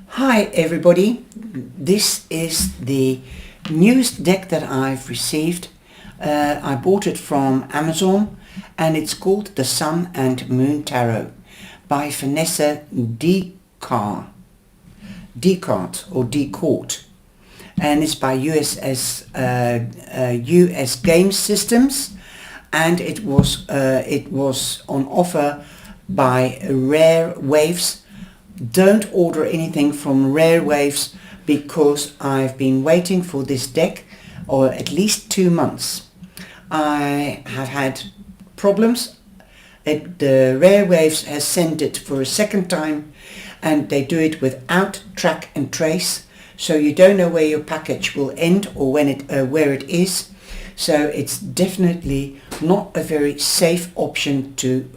Hi everybody, this is the newest deck that I've received. I bought it from Amazon and it's called the Sun and Moon Tarot by Vanessa Decort or Decort, and it's by US Game Systems, and it was on offer by Rare Waves. Don't order anything from Rare Waves because I've been waiting for this deck or at least 2 months. I have had problems. The Rare Waves has sent it for a second time, and they do it without track and trace, so you don't know where your package will end or when where it is. So it's definitely not a very safe option to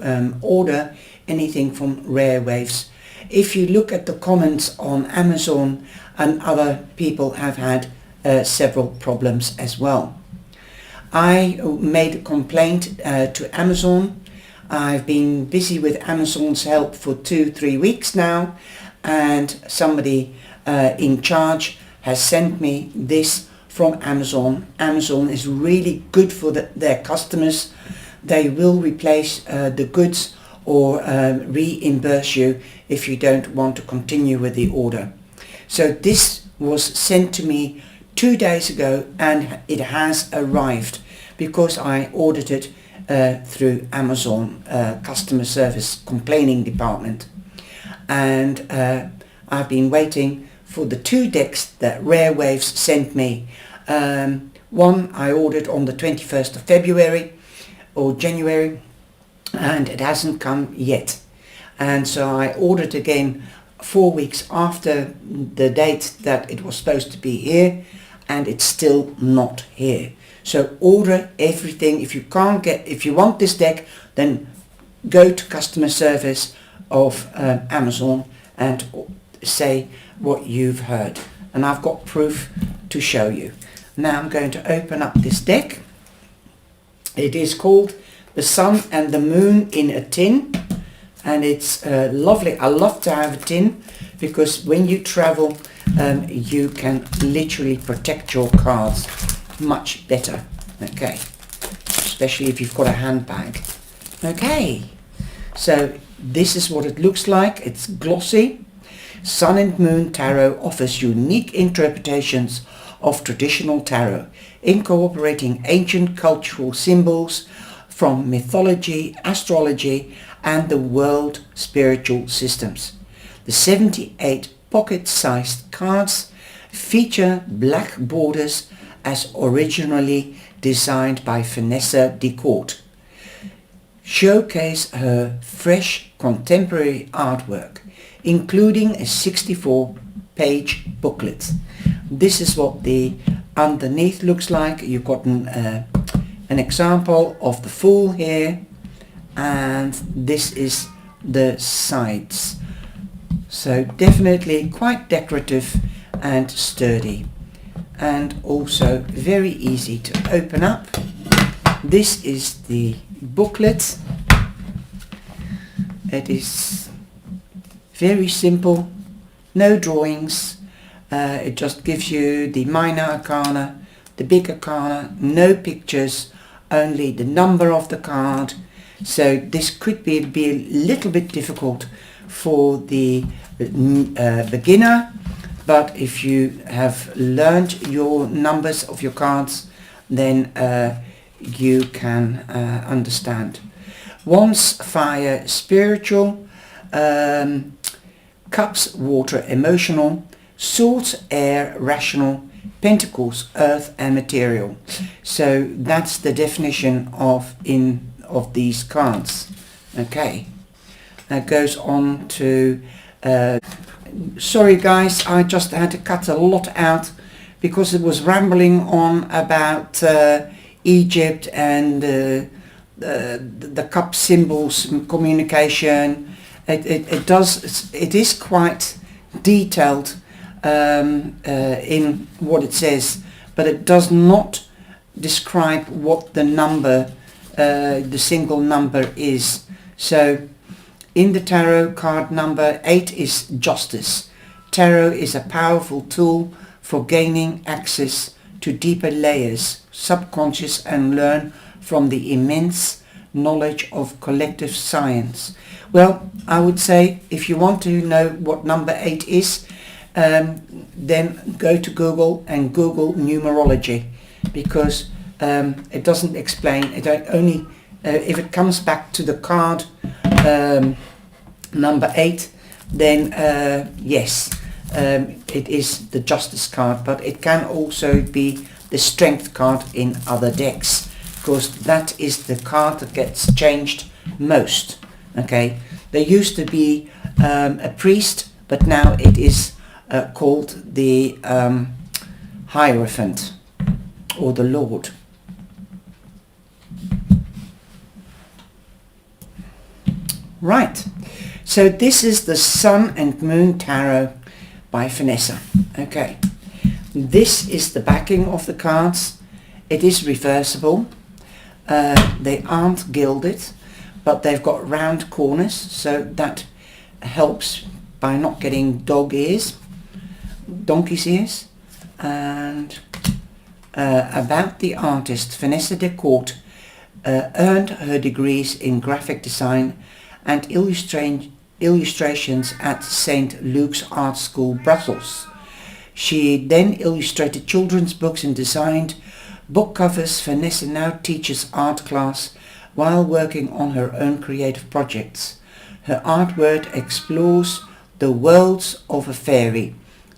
order anything from Rare Waves. If you look at the comments on Amazon, and other people have had several problems as well. I made a complaint to Amazon. I've been busy with Amazon's help for 2-3 weeks now, and somebody in charge has sent me this from Amazon. Amazon is really good for their customers. They will replace the goods or reimburse you if you don't want to continue with the order. So this was sent to me 2 days ago, and it has arrived because I ordered it through Amazon customer service complaining department, and I've been waiting for the 2 decks that Rare Waves sent me. One I ordered on the 21st of February or January, and it hasn't come yet, and so I ordered again 4 weeks after the date that it was supposed to be here, and it's still not here. So order everything. If you want this deck, then go to customer service of Amazon and say what you've heard, and I've got proof to show you. Now I'm going to open up this deck. It is called The Sun and the Moon in a Tin, and it's lovely. I love to have a tin because when you travel you can literally protect your cards much better, okay, especially if you've got a handbag. Okay, so this is what it looks like. It's glossy. Sun and Moon Tarot offers unique interpretations of traditional tarot, incorporating ancient cultural symbols from mythology, astrology, and the world spiritual systems. The 78 pocket-sized cards feature black borders as originally designed by Vanessa Decort. Showcase her fresh contemporary artwork, including a 64-page booklet. This is what the underneath looks like. You've got an example of the Fool here, and this is the sides. So definitely quite decorative and sturdy, and also very easy to open up. This is the booklet. It is very simple, no drawings. It just gives you the minor arcana, the big arcana, no pictures, only the number of the card. So this could be a little bit difficult for the beginner, but if you have learned your numbers of your cards, then you can understand. Wands, fire, spiritual. Cups, water, emotional. Swords, air, rational. Pentacles, earth and material. So that's the definition of these cards. Okay, that goes on to sorry guys, I just had to cut a lot out because it was rambling on about Egypt and the cup symbols, communication. It is quite detailed in what it says, but it does not describe what the number, the single number is. So in the tarot card, number 8 is justice, Tarot is a powerful tool for gaining access to deeper layers, subconscious, and learn from the immense knowledge of collective science. Well, I would say if you want to know what number 8 is, then go to Google and Google numerology, because it doesn't explain, it only if it comes back to the card number 8, then yes, it is the Justice card, but it can also be the Strength card in other decks, because that is the card that gets changed most. Okay, there used to be a priest, but now it is called the Hierophant, or the Lord. Right, so this is the Sun and Moon Tarot by Vanessa. Okay, this is the backing of the cards. It is reversible. They aren't gilded, but they've got round corners, so that helps by not getting donkey's ears. And about the artist, Vanessa Decort earned her degrees in graphic design and illustrations at St. Luke's Art School, Brussels. She then illustrated children's books and designed book covers. Vanessa now teaches art class while working on her own creative projects. Her artwork explores the worlds of a fairy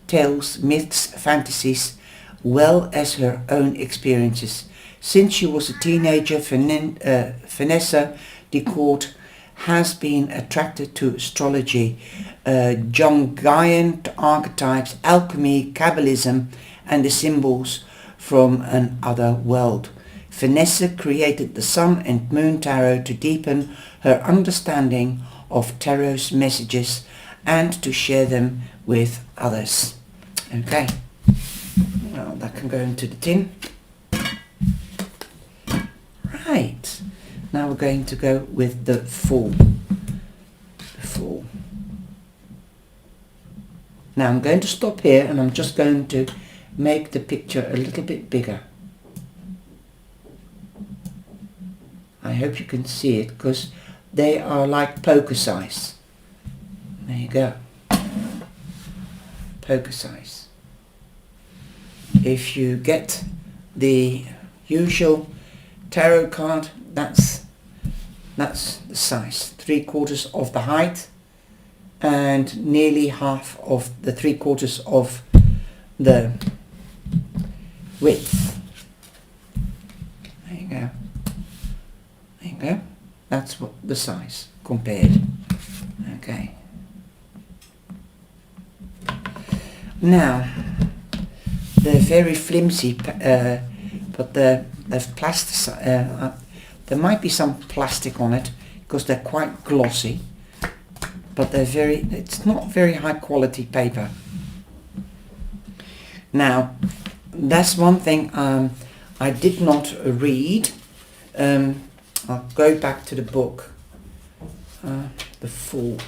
tales, myths, fantasies, well as her own experiences. Since she was a teenager, Vanessa Decort has been attracted to astrology, Jungian archetypes, alchemy, Kabbalism, and the symbols from another world. Vanessa created the Sun and Moon Tarot to deepen her understanding of tarot's messages and to share them with others. Okay, well, that can go into the tin. Right, now we're going to go with the Fool. The Fool. Now I'm going to stop here and I'm just going to make the picture a little bit bigger. I hope you can see it, because they are like poker size. There you go. Poker size. If you get the usual tarot card, that's the size. 3/4 of the height and nearly half of the 3/4 of the width. There you go. There you go. That's what the size compared. Okay. Now, they're very flimsy, but they've plastic. There might be some plastic on it because they're quite glossy, but it's not very high quality paper. Now, that's one thing I did not read. I'll go back to the book, The Fool.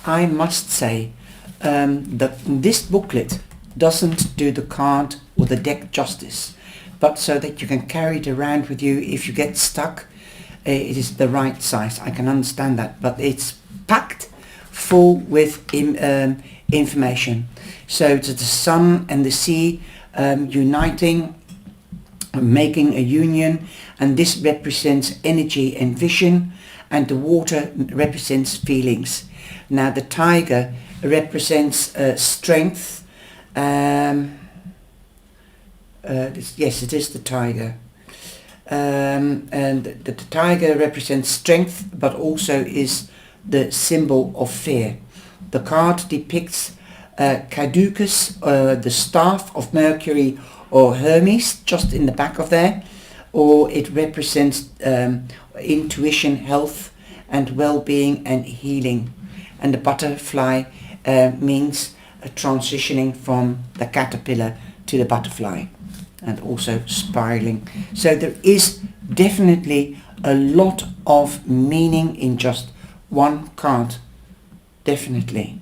I must say that this booklet doesn't do the card or the deck justice, but so that you can carry it around with you if you get stuck, it is the right size. I can understand that, but it's packed full with information. So it's the sun and the sea uniting, making a union, and this represents energy and vision, and the water represents feelings. Now the tiger represents strength. Yes, it is the tiger. And the tiger represents strength, but also is the symbol of fear. The card depicts Caduceus, the staff of Mercury or Hermes, just in the back of there, or it represents intuition, health and well-being and healing. And the butterfly means transitioning from the caterpillar to the butterfly, and also spiraling. So there is definitely a lot of meaning in just one card. definitely.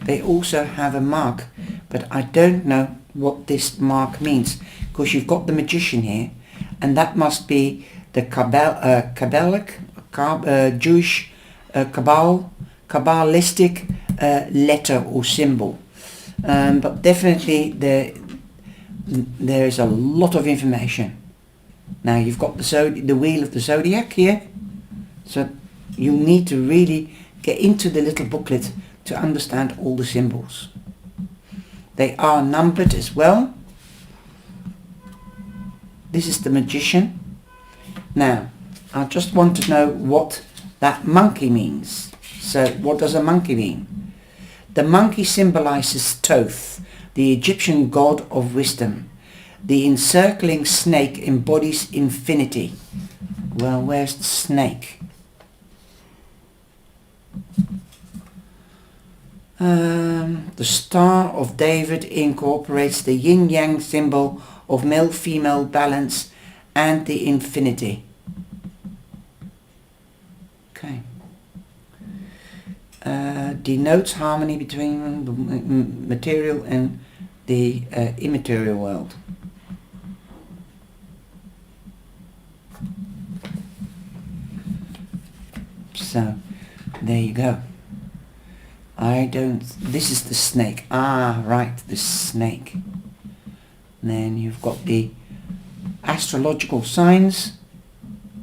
They also have a mark, but I don't know what this mark means, because you've got the Magician here, and that must be the Jewish Kabbalistic letter or symbol. But definitely there is a lot of information. Now you've got the wheel of the zodiac here, so you need to really get into the little booklet to understand all the symbols. They are numbered as well. This is the Magician. Now I just want to know what that monkey means. So what does a monkey mean? The monkey symbolizes Thoth, the Egyptian god of wisdom. The encircling snake embodies infinity. Well, where's the snake? The Star of David incorporates the yin-yang symbol of male-female balance and the infinity. Okay. Denotes harmony between the material and the immaterial world. So, there you go. This is the snake. Ah, right, the snake. And then you've got the astrological signs,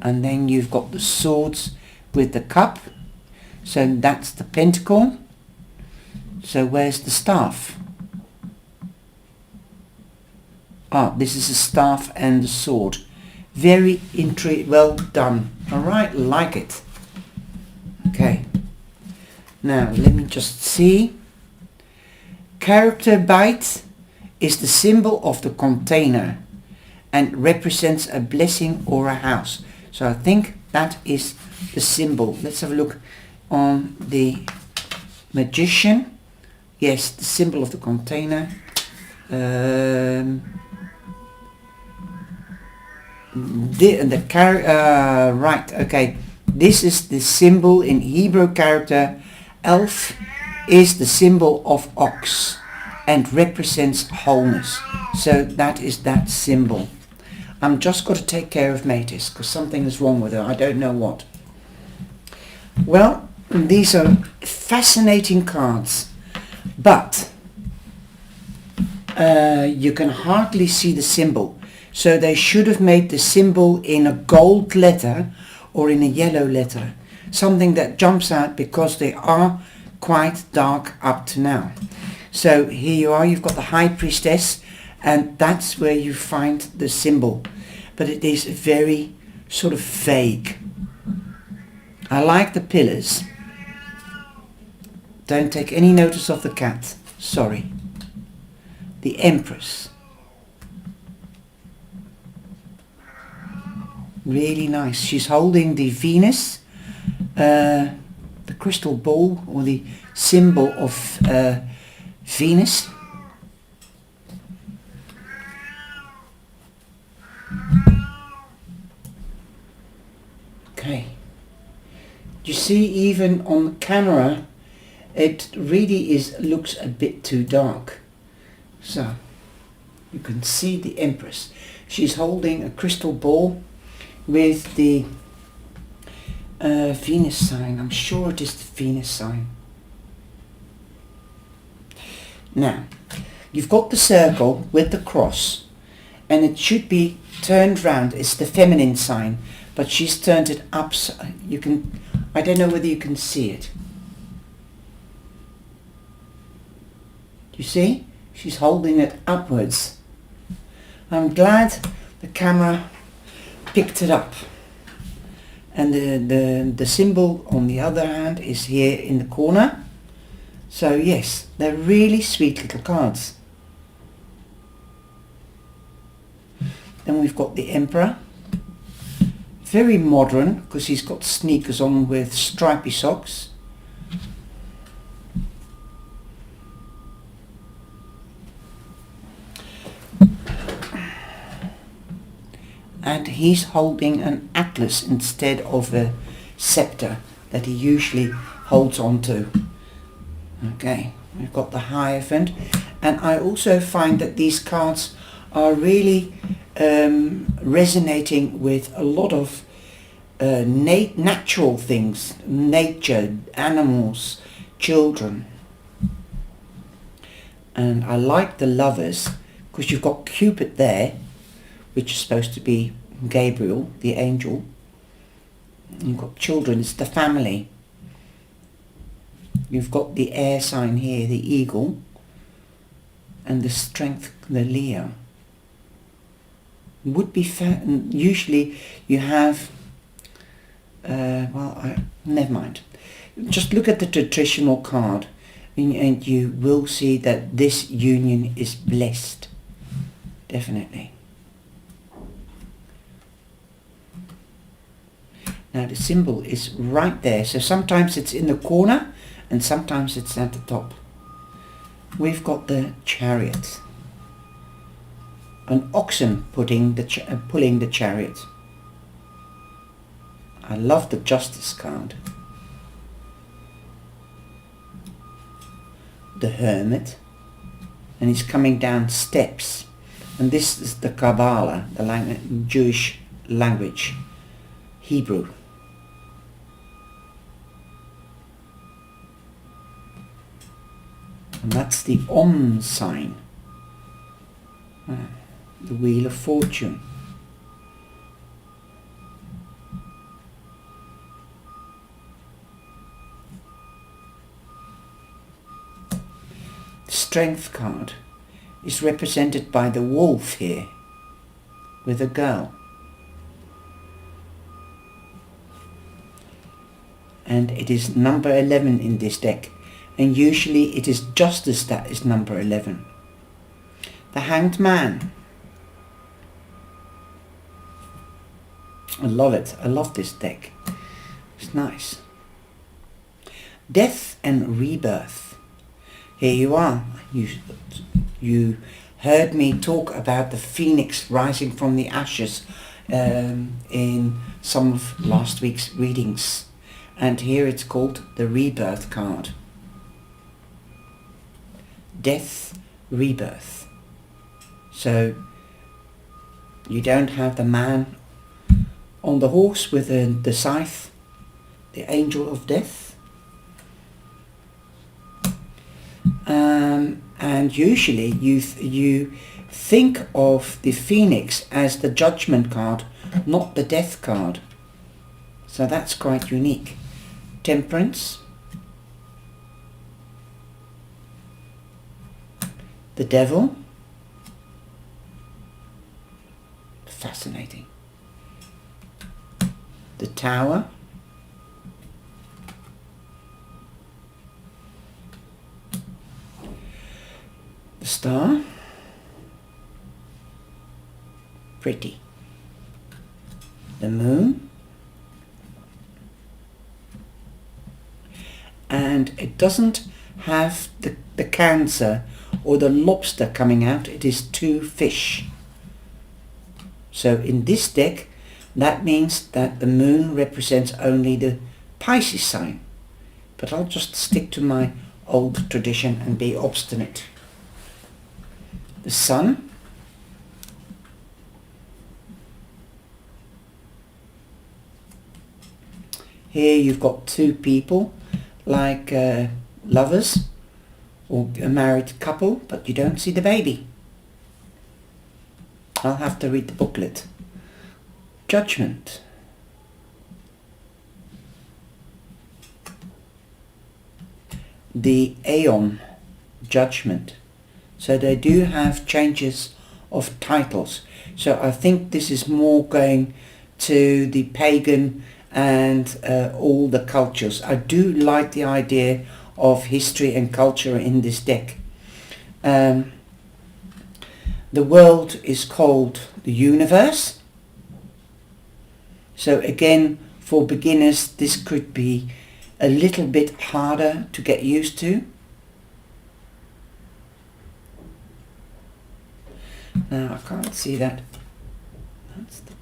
and then you've got the swords with the cup. So that's the pentacle. So where's the staff? Ah, this is a staff and the sword. Very well done. Alright, like it. Okay. Now let me just see. Character byte is the symbol of the container and represents a blessing or a house. So I think that is the symbol. Let's have a look on the Magician. Yes, the symbol of the container. Right, okay. This is the symbol in Hebrew character. Elf is the symbol of ox and represents wholeness. So that is that symbol. I'm just got to take care of Matis because something is wrong with her. I don't know what. Well, these are fascinating cards, but you can hardly see the symbol. So they should have made the symbol in a gold letter or in a yellow letter. Something that jumps out because they are quite dark up to now. So here you are, you've got the High Priestess, and that's where you find the symbol. But it is very sort of vague. I like the pillars. Don't take any notice of the cat. Sorry. The Empress. Really nice. She's holding the Venus, the crystal ball, or the symbol of Venus. Okay. You see, even on the camera, it really looks a bit too dark. So you can see the Empress. She's holding a crystal ball with the Venus sign. I'm sure it is the Venus sign. Now, you've got the circle with the cross, and it should be turned round. It's the feminine sign, but she's turned it up. I don't know whether you can see it. Do you see? She's holding it upwards. I'm glad the camera picked it up. And the symbol on the other hand is here in the corner. So yes, they're really sweet little cards. Then we've got the Emperor. Very modern because he's got sneakers on with stripy socks. And he's holding an atlas instead of a scepter that he usually holds on to. Okay, we've got the Hierophant, and I also find that these cards are really resonating with a lot of natural things, nature, animals, children. And I like the Lovers because you've got Cupid there, which is supposed to be Gabriel, the angel. And you've got children, it's the family. You've got the air sign here, the eagle, and the Strength, the Leo. Would be usually you have, never mind. Just look at the traditional card and you will see that this union is blessed. Definitely. Now the symbol is right there, so sometimes it's in the corner and sometimes it's at the top. We've got the Chariot. An oxen pulling the chariot. I love the Justice card. The Hermit. And he's coming down steps. And this is the Kabbalah, the Jewish language, Hebrew. And that's the Om sign. The Wheel of Fortune. The Strength card is represented by the wolf here with a girl. And it is number 11 in this deck. And usually it is Justice that is number 11. The Hanged Man. I love it. I love this deck. It's nice. Death and Rebirth. Here you are. You heard me talk about the phoenix rising from the ashes in some of last week's readings. And here it's called the Rebirth card. Death, Rebirth. So you don't have the man on the horse with the scythe, the angel of death. And usually you think of the phoenix as the judgment card, not the death card. So that's quite unique. Temperance. The Devil. Fascinating. The Tower. The Star. Pretty. The Moon. And it doesn't have the Cancer or the lobster coming out, it is 2 fish. So in this deck, that means that the moon represents only the Pisces sign. But I'll just stick to my old tradition and be obstinate. The Sun. Here you've got 2 people, like lovers or a married couple, but you don't see the baby. I'll have to read the booklet. Judgment. The Aeon, Judgment. So they do have changes of titles. So I think this is more going to the pagan and all the cultures. I do like the idea of history and culture in this deck. The world is called the universe. So again, for beginners, this could be a little bit harder to get used to. Now I can't see that. That's the...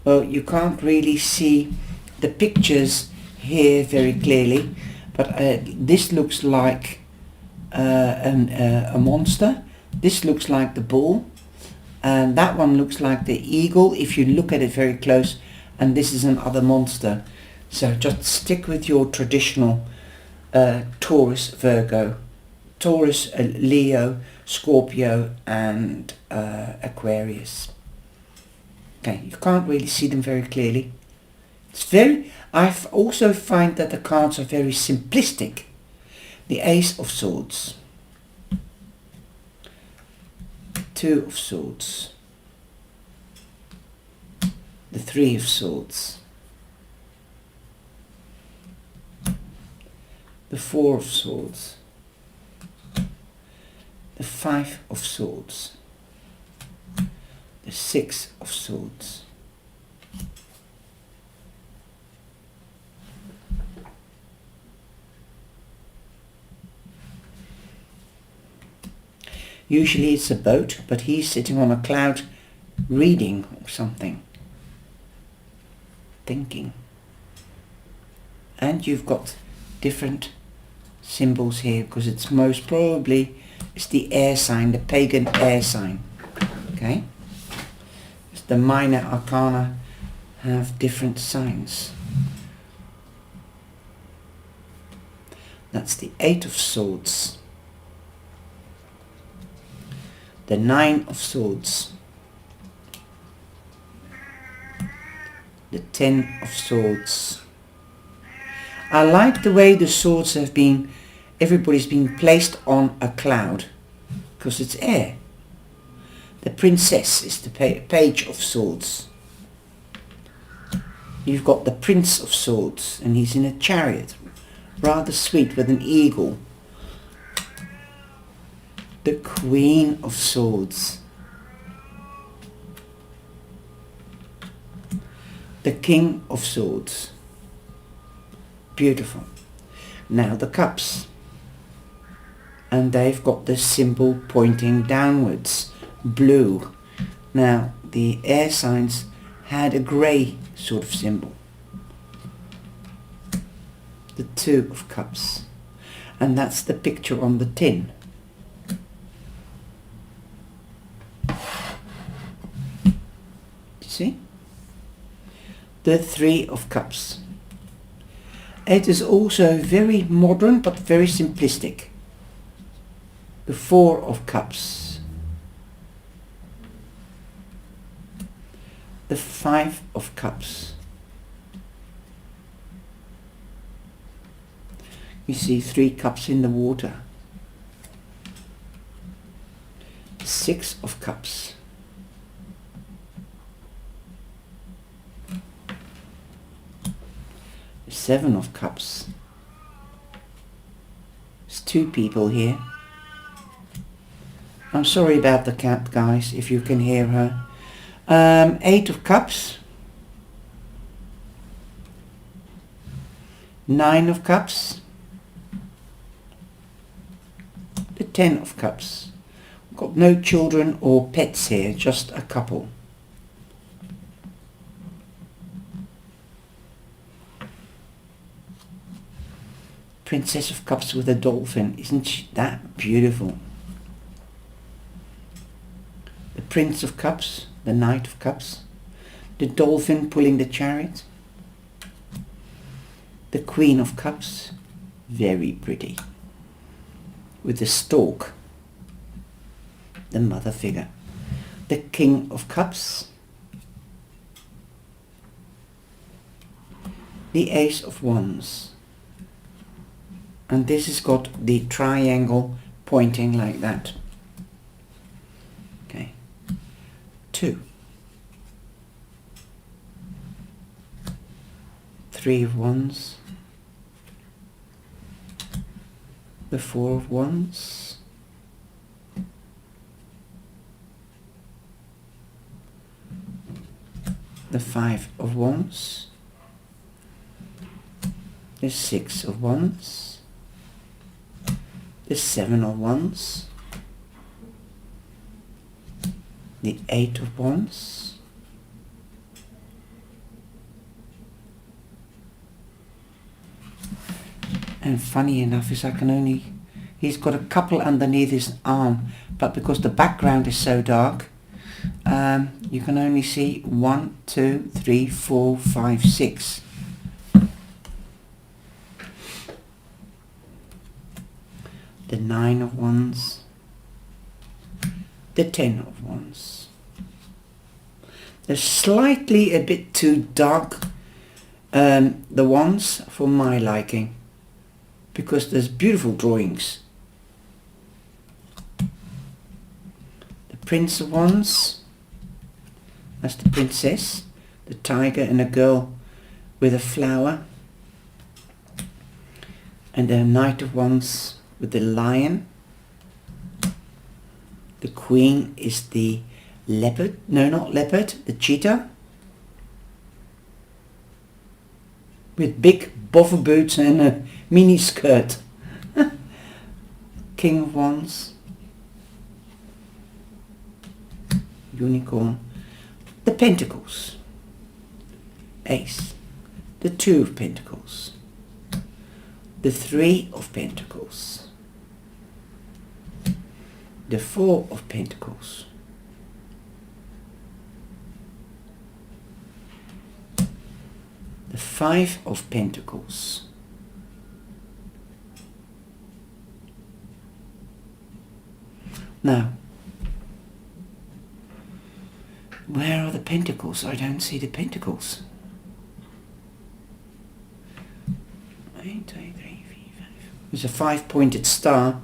Well, you can't really see the pictures here very clearly, but this looks like a monster. This looks like the bull, and that one looks like the eagle if you look at it very close, and this is another monster. So just stick with your traditional Taurus, Virgo, Taurus, Leo, Scorpio and Aquarius. Okay, you can't really see them very clearly. I also find that the cards are very simplistic. The Ace of Swords, Two of Swords, the Three of Swords, the Four of Swords, the Five of Swords, the Six of Swords, usually it's a boat, but he's sitting on a cloud reading or something, thinking. And you've got different symbols here because it's most probably it's the air sign, the pagan air sign. Okay, the minor arcana have different signs. That's the Eight of Swords, the Nine of Swords, the Ten of Swords. I like the way the swords have been, everybody's been placed on a cloud because it's air. The Princess is the Page of Swords. You've got the Prince of Swords and he's in a chariot, rather sweet, with an eagle. The Queen of Swords, the King of Swords. Beautiful. Now the cups, and they've got the symbol pointing downwards, blue. Now the air signs had a grey sort of symbol. The Two of Cups, and that's the picture on the tin. See? The Three of Cups. It is also very modern but very simplistic. The Four of Cups. The Five of Cups. You see three cups in the water. The Six of Cups. The Seven of Cups. There's two people here. I'm sorry about the cat, guys, if you can hear her. Eight of Cups. Nine of Cups. The Ten of Cups. Got no children or pets here, just a couple. Princess of Cups with a dolphin. Isn't that beautiful? The Prince of Cups, the Knight of Cups, the dolphin pulling the chariot, the Queen of Cups, very pretty, with the stork, the mother figure, the King of Cups, the Ace of Wands, and this has got the triangle pointing like that. Okay, two, Three of Wands, the Four of Wands, the Five of Wands, the Six of Wands, the Seven of Wands, the Eight of Wands, And funny enough is he's got a couple underneath his arm, but because the background is so dark, you can only see 1, 2, 3, 4, 5, 6. The 9 of Wands, the 10 of Wands. They're slightly a bit too dark, the Wands, for my liking, because there's beautiful drawings. The Prince of Wands, that's the princess, the tiger and a girl with a flower. And the Knight of Wands with the lion. The Queen is the leopard, no, not leopard, the cheetah, with big boffer boots and a mini skirt. King of Wands, unicorn, the Pentacles, Ace, the 2 of Pentacles, the 3 of Pentacles, the 4 of Pentacles, the 5 of Pentacles, now where are the Pentacles? I don't see the Pentacles. 1, 2, 3, 4, 5. There's a 5-pointed star,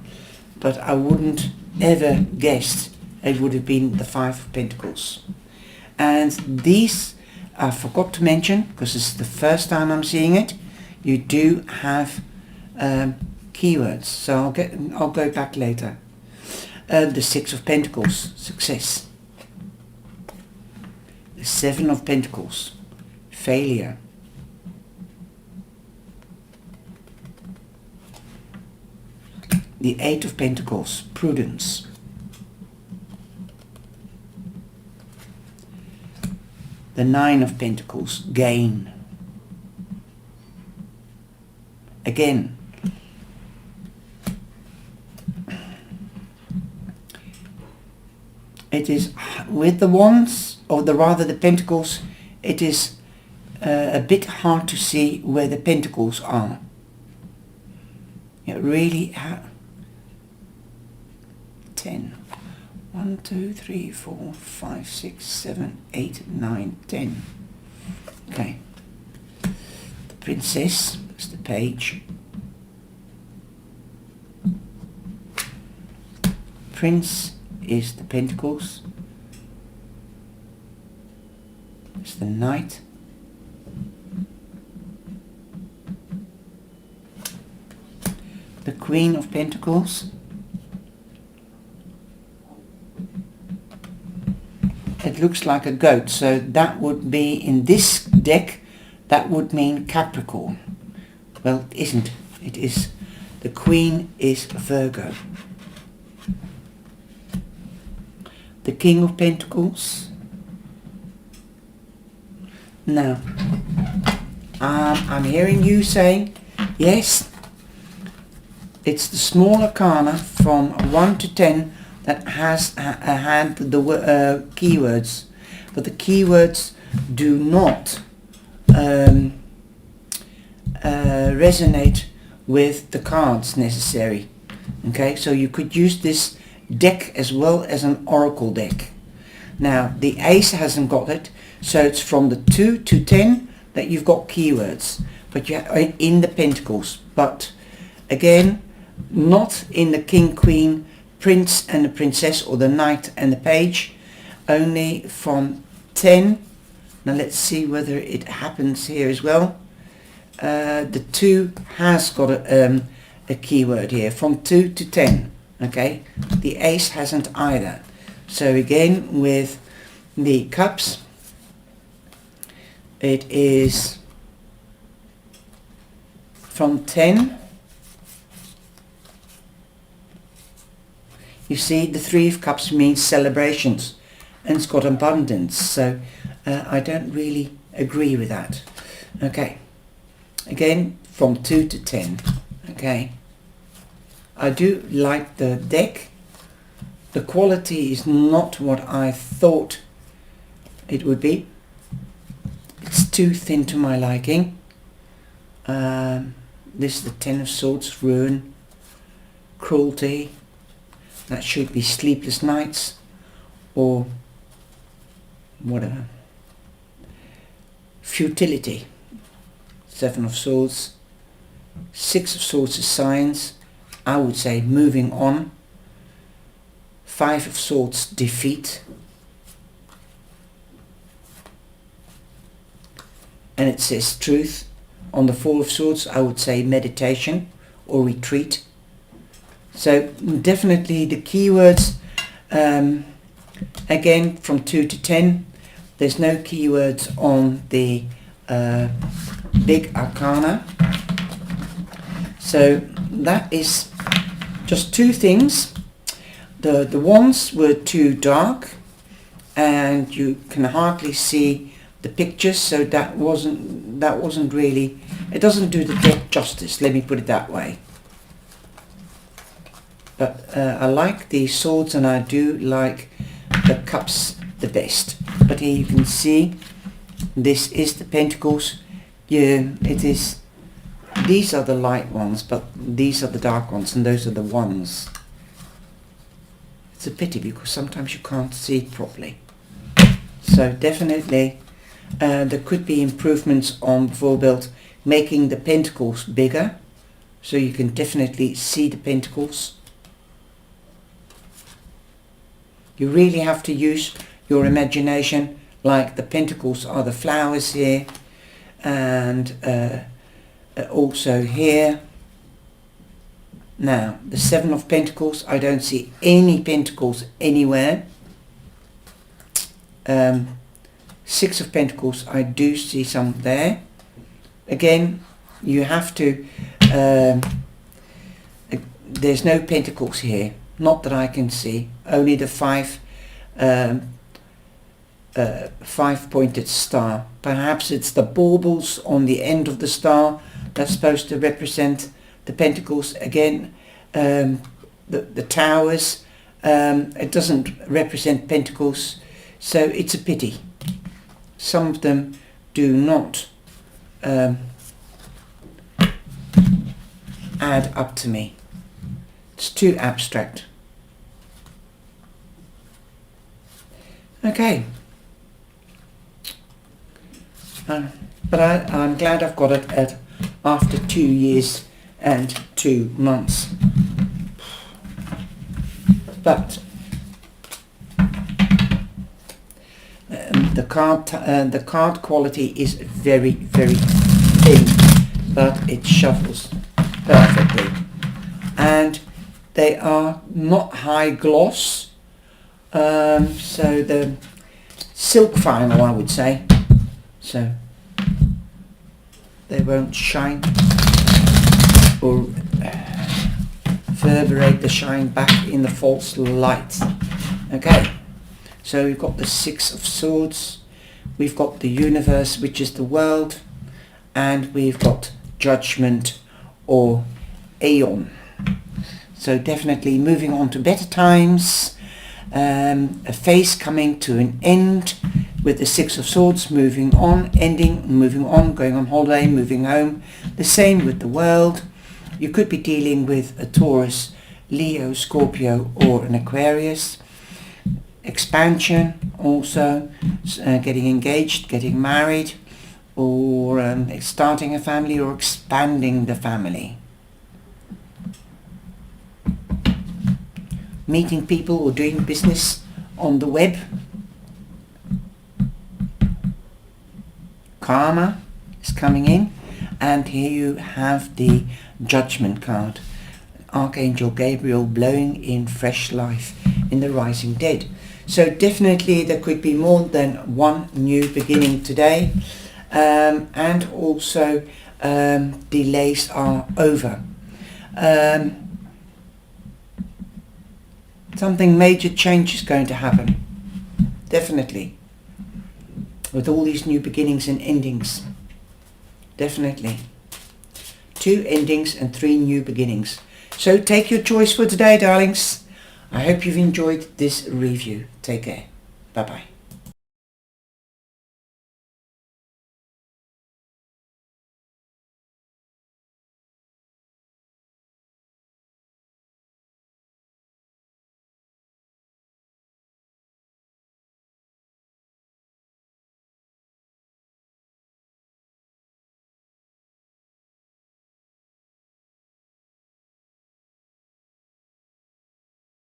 but I wouldn't ever guessed it would have been the 5 of Pentacles. And these, I forgot to mention, because this is the first time I'm seeing it, you do have keywords, so I'll go back later. The 6 of Pentacles, success. The 7 of Pentacles, failure. The 8 of Pentacles, prudence. The 9 of Pentacles, gain. Again, it is with the Wands, or rather the Pentacles, it is a bit hard to see where the Pentacles are. It really 10. 1, 2, 3, 4, 5, 6, 7, 8, 9, 10. Okay. The Princess, that's the Page. Prince is the Pentacles. It's the Knight. The Queen of Pentacles. It looks like a goat, so that would be, in this deck, that would mean Capricorn. Well, it isn't. It is, the Queen is Virgo. The King of Pentacles. Now, I'm hearing you saying, yes, it's the small arcana from 1 to 10 that has had the keywords, but the keywords do not resonate with the cards necessary. Okay, so you could use this deck as well as an oracle deck. Now the Ace hasn't got it, so it's from the 2 to 10 that you've got keywords, but you in the Pentacles, but again not in the King, Queen, Prince and the Princess, or the Knight and the Page, only from 10. Now let's see whether it happens here as well. The 2 has got a keyword here, from 2 to 10. Okay, the Ace hasn't either. So again, with the Cups, it is from 10. You see, the 3 of Cups means celebrations, and it's got abundance, so I don't really agree with that. Okay, again, from 2 to 10. Okay. Okay. I do like the deck. The quality is not what I thought it would be. It's too thin to my liking. This is the Ten of Swords, ruin, cruelty. That should be sleepless nights or whatever. Futility. Seven of Swords. Six of Swords is signs. I would say moving on. Five of Swords, defeat. And it says truth. On the Four of Swords, I would say meditation or retreat. So definitely the keywords, again from 2 to 10. There's no keywords on the big arcana. So that is just two things. The wands were too dark and you can hardly see the pictures, so that wasn't really, it doesn't do the deck justice, let me put it that way. But I like the swords and I do like the cups the best. But here you can see this is the pentacles. Yeah, it is. These are the light ones, but these are the dark ones, and those are the ones. It's a pity because sometimes you can't see it properly. So definitely there could be improvements on Voorbeeld, making the pentacles bigger, so you can definitely see the pentacles. You really have to use your imagination, like the pentacles are the flowers here, and also here. Now the Seven of Pentacles, I don't see any pentacles anywhere. Six of Pentacles, I do see some there. Again, you have to, there's no pentacles here, not that I can see, only the five-pointed star. Perhaps it's the baubles on the end of the star that's supposed to represent the pentacles. Again, the towers, it doesn't represent pentacles, so it's a pity. Some of them do not add up to me. It's too abstract. Okay. But I'm glad I've got it after 2 years and 2 months. But the card quality is very, very thin, but it shuffles perfectly. And they are not high gloss, so the silk vinyl, I would say, so they won't shine or reverberate the shine back in the false light. Okay, so we've got the Six of Swords, we've got the universe, which is the world, and we've got judgment or aeon. So definitely moving on to better times, a phase coming to an end with the Six of Swords, moving on, ending, moving on, going on holiday, moving home. The same with the world. You could be dealing with a Taurus, Leo, Scorpio or an Aquarius. Expansion also, getting engaged, getting married, or starting a family or expanding the family. Meeting people or doing business on the web. Karma is coming in, and here you have the Judgment card. Archangel Gabriel blowing in fresh life in the rising dead. So definitely there could be more than one new beginning today, and also delays are over. Something major change is going to happen, definitely, with all these new beginnings and endings, definitely. 2 endings and 3 new beginnings. So take your choice for today, darlings. I hope you've enjoyed this review. Take care. Bye bye.